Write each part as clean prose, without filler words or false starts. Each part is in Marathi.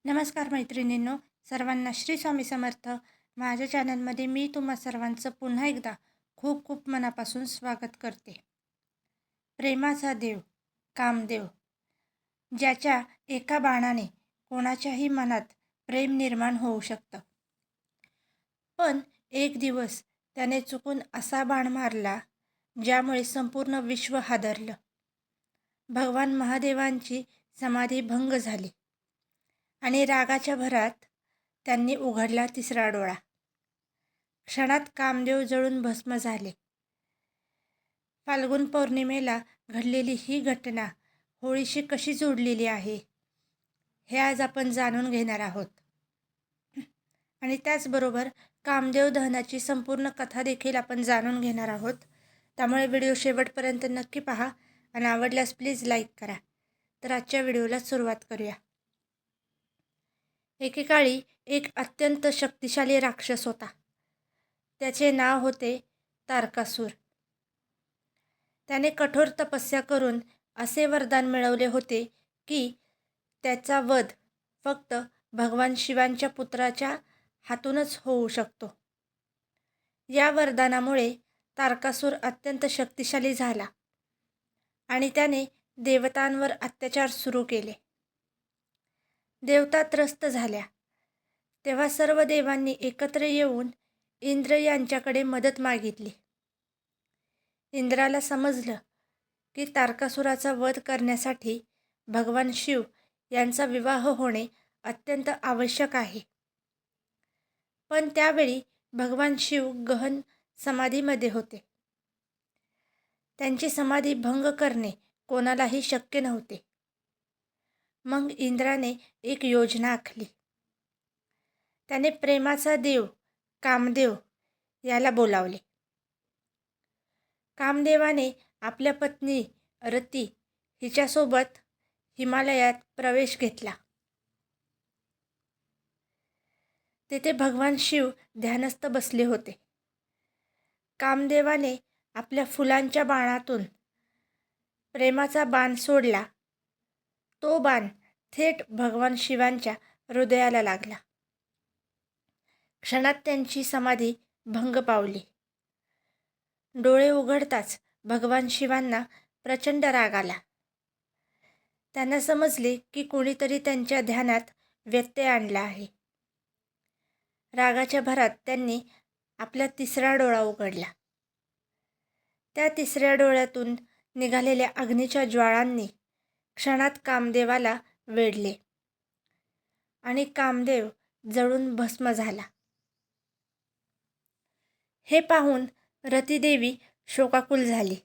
नमस्कार मैत्रिणींनो, सर्वांना श्री स्वामी समर्थ. माझ्या चॅनलमध्ये मी तुम्हा सर्वांचं पुन्हा एकदा खूप खूप मनापासून स्वागत करते. प्रेमाचा देव कामदेव, ज्याच्या एका बाणाने कोणाच्याही मनात प्रेम निर्माण होऊ शकतं. पण एक दिवस त्याने चुकून असा बाण मारला ज्यामुळे संपूर्ण विश्व हादरलं. भगवान महादेवांची समाधी भंग झाली आणि रागाच्या भरात त्यांनी उघडला तिसरा डोळा. क्षणात कामदेव जळून भस्म झाले. फाल्गुन पौर्णिमेला घडलेली ही घटना होळीशी कशी जोडलेली आहे हे आज आपण जाणून घेणार आहोत. आणि त्याचबरोबर कामदेव दहनाची संपूर्ण कथा देखील आपण जाणून घेणार आहोत. त्यामुळे व्हिडिओ शेवटपर्यंत नक्की पहा आणि आवडल्यास प्लीज लाईक करा. तर आजच्या व्हिडिओला सुरुवात करूया. एकेकाळी एक अत्यंत शक्तिशाली राक्षस होता. त्याचे नाव होते तारकासूर. त्याने कठोर तपस्या करून असे वरदान मिळवले होते की त्याचा वध फक्त भगवान शिवांच्या पुत्राच्या हातूनच होऊ शकतो. या वरदानामुळे तारकासूर अत्यंत शक्तिशाली झाला आणि त्याने देवतांवर अत्याचार सुरू केले. देवता त्रस्त झाल्या. तेव्हा सर्व देवांनी एकत्र येऊन इंद्र यांच्याकडे मदत मागितली. इंद्राला समजलं की तारकासुराचा वध करण्यासाठी भगवान शिव यांचा विवाह होणे अत्यंत आवश्यक आहे. पण त्यावेळी भगवान शिव गहन समाधीमध्ये होते. त्यांची समाधी भंग करणे कोणालाही शक्य नव्हते. मग इंद्राने एक योजना आखली. त्याने प्रेमाचा देव कामदेव याला बोलावले. कामदेवाने आपल्या पत्नी रती हिच्यासोबत हिमालयात प्रवेश घेतला. तेथे भगवान शिव ध्यानस्थ बसले होते. कामदेवाने आपल्या फुलांच्या बाणातून प्रेमाचा बाण सोडला. तो बाण थेट भगवान शिवांच्या हृदयाला लागला. क्षणात त्यांची समाधी भंग पावली. डोळे उघडताच भगवान शिवांना प्रचंड राग आला. त्यांना समजले की कोणीतरी त्यांच्या ध्यानात व्यत्यय आणला आहे. रागाच्या भरात त्यांनी आपला तिसरा डोळा उघडला. त्या तिसऱ्या डोळ्यातून निघालेल्या अग्नीच्या ज्वाळांनी क्षणात कामदेवाला वेढले आणि कामदेव जळून भस्म झाला. हे पाहून रतीदेवी शोकाकुल झाली.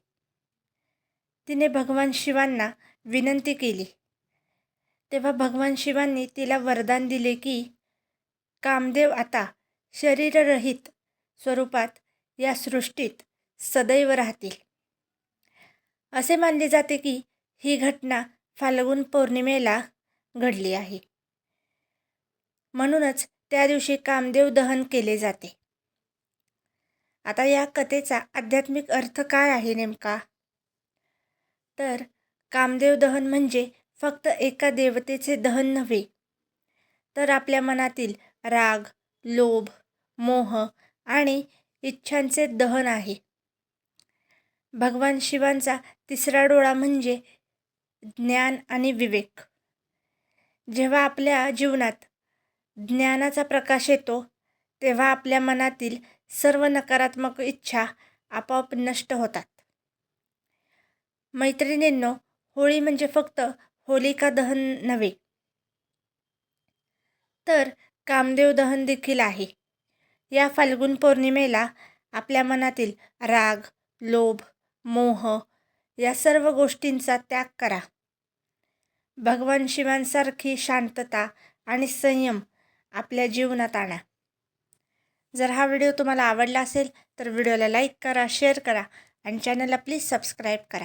तिने भगवान शिवांना विनंती केली. तेव्हा भगवान शिवांनी तिला वरदान दिले की कामदेव आता शरीररहित स्वरूपात या सृष्टीत सदैव राहतील. असे मानले जाते की ही घटना फाल्गुन पौर्णिमेला घडली आहे. म्हणूनच त्या दिवशी कामदेव दहन केले जाते. आता या कथेचा आध्यात्मिक अर्थ काय आहे नेमका? तर कामदेव दहन म्हणजे फक्त एका देवतेचे दहन नव्हे, तर आपल्या मनातील राग, लोभ, मोह आणि इच्छांचे दहन आहे. भगवान शिवांचा तिसरा डोळा म्हणजे ज्ञान आणि विवेक. जेव्हा आपल्या जीवनात ज्ञानाचा प्रकाश येतो तेव्हा आपल्या मनातील सर्व नकारात्मक इच्छा आपोआप नष्ट होतात. मैत्रिणींनो, होळी म्हणजे फक्त होलिका दहन नव्हे, तर कामदेव दहन देखील आहे. या फाल्गुन पौर्णिमेला आपल्या मनातील राग, लोभ, मोह या सर्व गोष्टींचा त्याग करा. भगवान शिवांसारखी शांतता आणि संयम आपल्या जीवनात आणा. जर हा व्हिडिओ तुम्हाला आवडला असेल तर व्हिडिओला लाईक करा, शेअर करा आणि चॅनलला प्लीज सबस्क्राईब करा.